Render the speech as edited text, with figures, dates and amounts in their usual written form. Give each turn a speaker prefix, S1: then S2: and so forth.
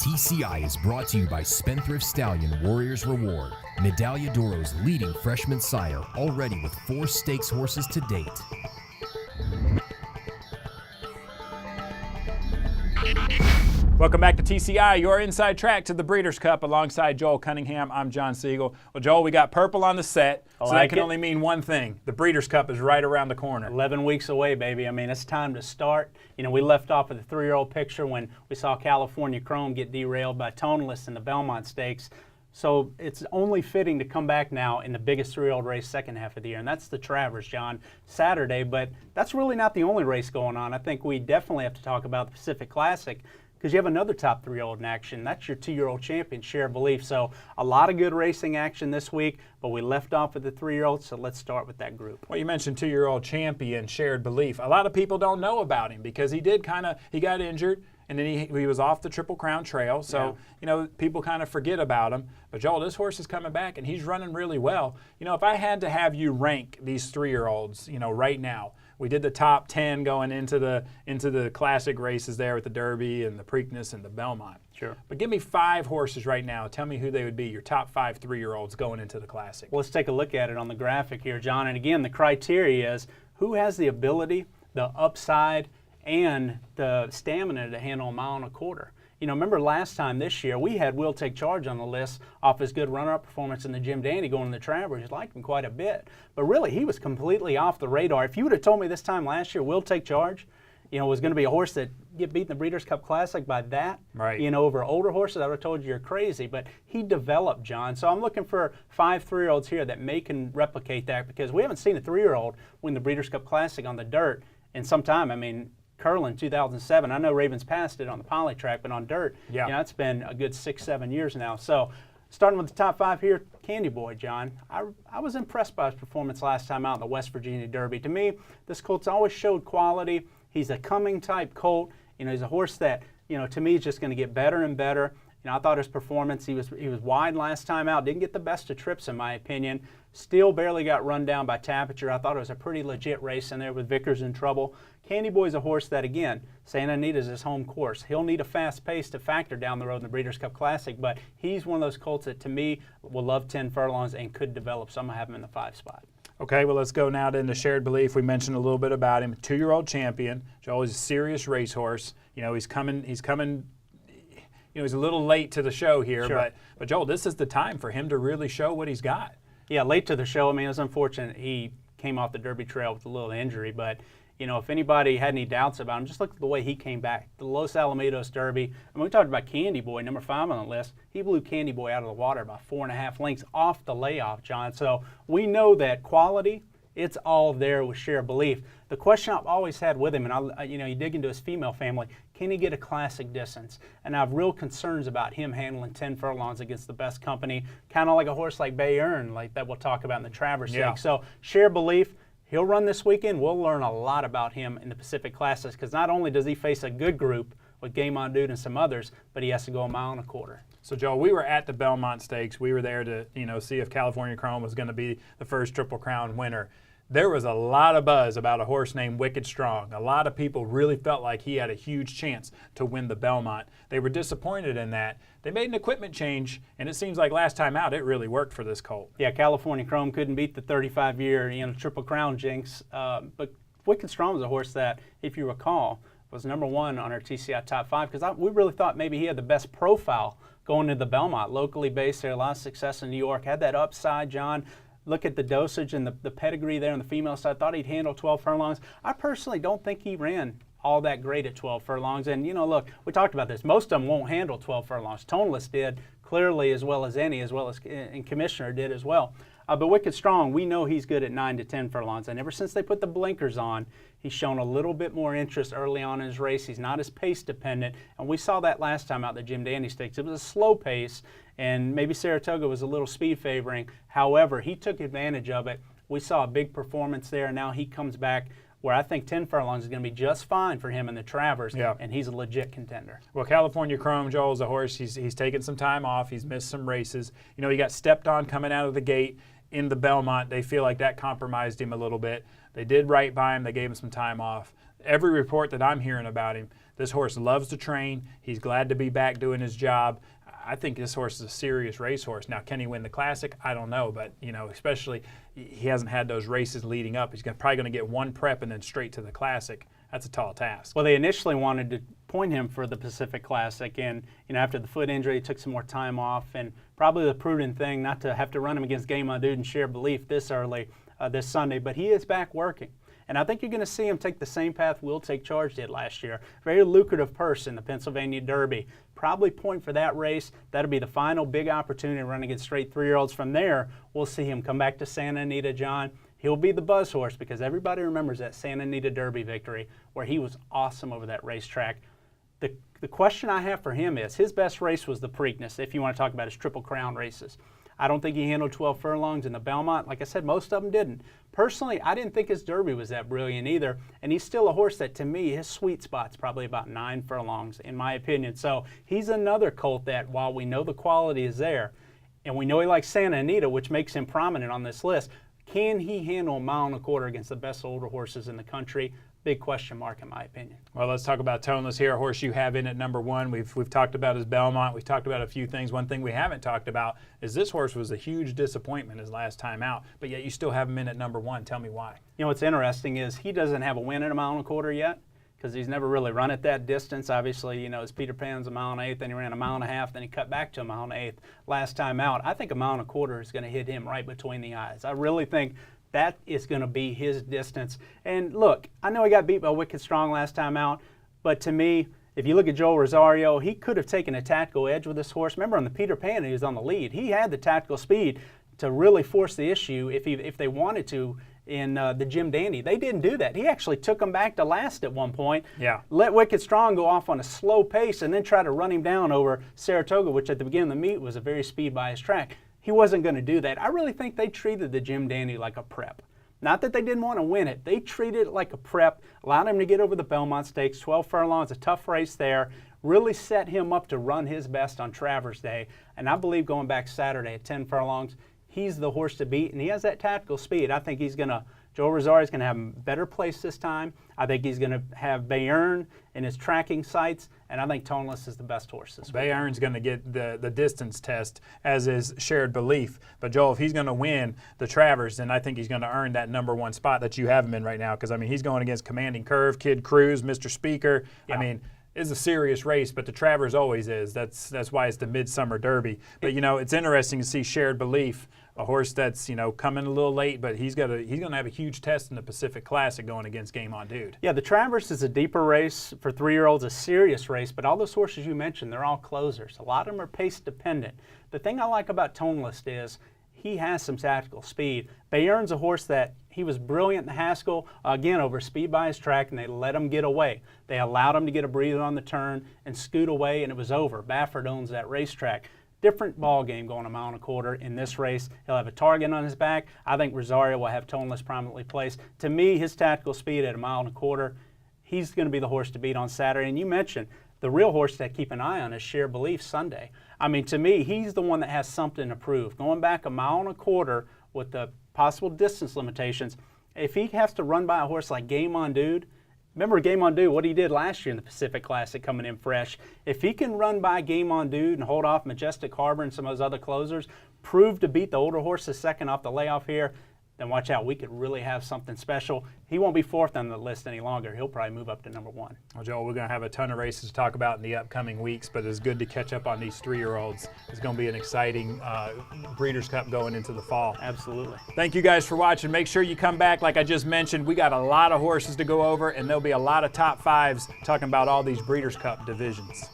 S1: TCI is brought to you by Spendthrift Stallion Warriors Reward, Medaglia d'Oro's leading freshman sire, already with 4 stakes horses to date.
S2: Welcome back to TCI, your inside track to the Breeders' Cup. Alongside Joel Cunningham, I'm John Siegel. Well, Joel, we got purple on the set, so that can only mean one thing. The Breeders' Cup is right around the corner.
S3: 11 weeks away, baby. I mean, it's time to start. You know, we left off with the 3-year-old picture when we saw California Chrome get derailed by Toneless in the Belmont Stakes. So it's only fitting to come back now in the biggest 3-year-old race second half of the year, and that's the Travers, John, Saturday. But that's really not the only race going on. I think we definitely have to talk about the Pacific Classic, because you have another top 3-year-old in action. That's your 2-year-old champion, Share Belief. So a lot of good racing action this week, but we left off with the 3-year-olds, so let's start with that group.
S2: Well, you mentioned 2-year-old champion, Shared Belief. A lot of people don't know about him because he got injured, and then he was off the Triple Crown Trail. So, you know, people kind of forget about him. But, Joel, this horse is coming back, and he's running really well. You know, if I had to have you rank these 3-year-olds, you know, right now, we did the top 10 going into the classic races there with the Derby and the Preakness and the Belmont.
S3: Sure.
S2: But give me 5 horses right now. Tell me who they would be, your top 5 3-year-olds going into the classic.
S3: Well, let's take a look at it on the graphic here, John. And again, the criteria is who has the ability, the upside, and the stamina to handle a mile and a quarter. You know, remember last time this year, we had Will Take Charge on the list off his good runner-up performance in the Jim Dandy going to the Travers. Liked him quite a bit. But really, he was completely off the radar. If you would have told me this time last year, Will Take Charge, you know, was going to be a horse that get beat in the Breeders' Cup Classic by that, you know, over older horses, I would have told you you're crazy. But he developed, John. So I'm looking for 5 3-year-olds here that can replicate that, because we haven't seen a 3-year-old win the Breeders' Cup Classic on the dirt in some time. I mean, Curlin 2007. I know Ravens passed it on the poly track, but on dirt, you know, it's been a good 6-7 years now. So starting with the top 5 here, Candy Boy, John. I was impressed by his performance last time out in the West Virginia Derby. To me, this colt's always showed quality. He's a coming type colt. You know, he's a horse that, you know, to me is just going to get better and better. You know, I thought his performance, he was wide last time out. Didn't get the best of trips, in my opinion. Still barely got run down by Tapiture. I thought it was a pretty legit race in there with Vickers in trouble. Candy Boy's a horse that, again, Santa Anita's his home course. He'll need a fast pace to factor down the road in the Breeders' Cup Classic, but he's one of those colts that, to me, will love 10 furlongs and could develop. So I'm going to have him in the 5 spot.
S2: Okay, well, let's go now into Shared Belief. We mentioned a little bit about him. 2-year-old champion. Joel is a serious racehorse. You know, he's coming. You know, he's a little late to the show here, but Joel, this is the time for him to really show what he's got.
S3: Yeah, late to the show. I mean, it was unfortunate he came off the Derby trail with a little injury, but, you know, if anybody had any doubts about him, just look at the way he came back. The Los Alamitos Derby. I mean, we talked about Candy Boy, number 5 on the list. He blew Candy Boy out of the water by 4.5 lengths off the layoff, John. So we know that quality, it's all there with Share Belief. The question I've always had with him, and you know, you dig into his female family, can he get a classic distance? And I have real concerns about him handling 10 furlongs against the best company, kind of like a horse like Bayern, like that we'll talk about in the Travers Stakes. So Share Belief, he'll run this weekend. We'll learn a lot about him in the Pacific Classics, because not only does he face a good group with Game On Dude and some others, but he has to go a mile and a quarter.
S2: So, Joel, we were at the Belmont Stakes. We were there to, you know, see if California Chrome was going to be the first Triple Crown winner. There was a lot of buzz about a horse named Wicked Strong. A lot of people really felt like he had a huge chance to win the Belmont. They were disappointed in that. They made an equipment change, and it seems like last time out it really worked for this colt.
S3: Yeah, California Chrome couldn't beat the 35-year, you know, Triple Crown jinx. But Wicked Strong was a horse that, if you recall, was number 1 on our TCI top 5, because we really thought maybe he had the best profile going to the Belmont. Locally based there, a lot of success in New York, had that upside, John. Look at the dosage and the pedigree there on the female side. Thought he'd handle 12 furlongs. I personally don't think he ran all that great at 12 furlongs. And, you know, look, we talked about this. Most of them won't handle 12 furlongs. Toneless did clearly as well as any, as well as and Commissioner did as well. But Wicked Strong, we know he's good at 9 to 10 furlongs. And ever since they put the blinkers on, he's shown a little bit more interest early on in his race. He's not as pace dependent. And we saw that last time out the Jim Dandy Stakes. It was a slow pace, and maybe Saratoga was a little speed favoring. However, he took advantage of it. We saw a big performance there, and now he comes back where I think 10 furlongs is going to be just fine for him in the Travers, and he's a legit contender.
S2: Well, California Chrome, Joel's a horse. He's taken some time off. He's missed some races. You know, he got stepped on coming out of the gate in the Belmont. They feel like that compromised him a little bit. They did right by him. They gave him some time off. Every report that I'm hearing about him, This horse loves to train. He's glad to be back doing his job. I think this horse is a serious racehorse. Now, can he win the Classic? I don't know, but especially he hasn't had those races leading up. He's probably going to get one prep and then straight to the Classic. That's a tall task.
S3: Well, they initially wanted to point him for the Pacific Classic, and after the foot injury, he took some more time off, and probably the prudent thing not to have to run him against Game On Dude and Share Belief this early this Sunday. But he is back working. And I think you're going to see him take the same path Will Take Charge did last year. Very lucrative purse in the Pennsylvania Derby. Probably point for that race. That'll be the final big opportunity to run against straight 3-year-olds. From there, we'll see him come back to Santa Anita, John. He'll be the buzz horse because everybody remembers that Santa Anita Derby victory where he was awesome over that racetrack. The question I have for him is his best race was the Preakness, if you want to talk about his Triple Crown races. I don't think he handled 12 furlongs in the Belmont. Like I said, most of them didn't. Personally, I didn't think his Derby was that brilliant either, and he's still a horse that, to me, his sweet spot's probably about 9 furlongs, in my opinion. So he's another colt that, while we know the quality is there, and we know he likes Santa Anita, which makes him prominent on this list, can he handle 1.25 miles against the best older horses in the country? Big question mark, in my opinion.
S2: Well, let's talk about Toneless here, a horse you have in at number 1. We've talked about his Belmont. We've talked about a few things. One thing we haven't talked about is this horse was a huge disappointment his last time out, but yet you still have him in at number 1. Tell me why.
S3: What's interesting is he doesn't have a win at 1.25 miles yet because he's never really run at that distance. Obviously, his Peter Pan's 1.1 miles, then he ran 1.5 miles, then he cut back to 1.1 miles last time out. I think 1.25 miles is going to hit him right between the eyes. I really think that is going to be his distance. And look, I know he got beat by Wicked Strong last time out, but to me, if you look at Joel Rosario, he could have taken a tactical edge with this horse. Remember on the Peter Pan, he was on the lead. He had the tactical speed to really force the issue if they wanted to in the Jim Dandy. They didn't do that. He actually took him back to last at one point.
S2: Yeah.
S3: Let Wicked Strong go off on a slow pace and then try to run him down over Saratoga, which at the beginning of the meet was a very speed-biased track. He wasn't going to do that. I really think they treated the Jim Dandy like a prep. Not that they didn't want to win it. They treated it like a prep, allowed him to get over the Belmont Stakes, 12 furlongs, a tough race there, really set him up to run his best on Travers Day. And I believe going back Saturday at 10 furlongs, he's the horse to beat, and he has that tactical speed. I think Joel Rosario's going to have a better place this time. I think he's going to have Bayern in his tracking sights, and I think Toneless is the best horse this week.
S2: Bayern's going to get the distance test, as is Shared Belief. But, Joel, if he's going to win the Travers, then I think he's going to earn that number 1 spot that you have him in right now because, he's going against Commanding Curve, Kid Cruz, Mr. Speaker. Yeah. It's a serious race, but the Travers always is. That's why it's the Midsummer Derby. But, it's interesting to see Shared Belief, a horse that's, coming a little late, but he's going to have a huge test in the Pacific Classic going against Game On Dude.
S3: Yeah, the Travers is a deeper race for 3-year-olds, a serious race, but all those horses you mentioned, they're all closers. A lot of them are pace dependent. The thing I like about Toneless is he has some tactical speed. Bayern's a horse that he was brilliant in the Haskell, again, over speed-biased track, and they let him get away. They allowed him to get a breather on the turn and scoot away, and it was over. Baffert owns that racetrack. Different ball game going 1.25 miles in this race. He'll have a target on his back. I think Rosario will have Toneless prominently placed. To me, his tactical speed at 1.25 miles, he's going to be the horse to beat on Saturday. And you mentioned the real horse to keep an eye on is Share Belief Sunday. To me, he's the one that has something to prove. Going back 1.25 miles with the possible distance limitations, if he has to run by a horse like Game On Dude, remember Game On Dude, what he did last year in the Pacific Classic coming in fresh. If he can run by Game On Dude and hold off Majestic Harbor and some of those other closers, prove to beat the older horses second off the layoff here, then watch out. We could really have something special. He won't be 4th on the list any longer. He'll probably move up to number 1.
S2: Well, Joel, we're going to have a ton of races to talk about in the upcoming weeks, but it's good to catch up on these 3-year-olds. It's going to be an exciting Breeders' Cup going into the fall.
S3: Absolutely.
S2: Thank you guys for watching. Make sure you come back. Like I just mentioned, we got a lot of horses to go over, and there'll be a lot of top 5s talking about all these Breeders' Cup divisions.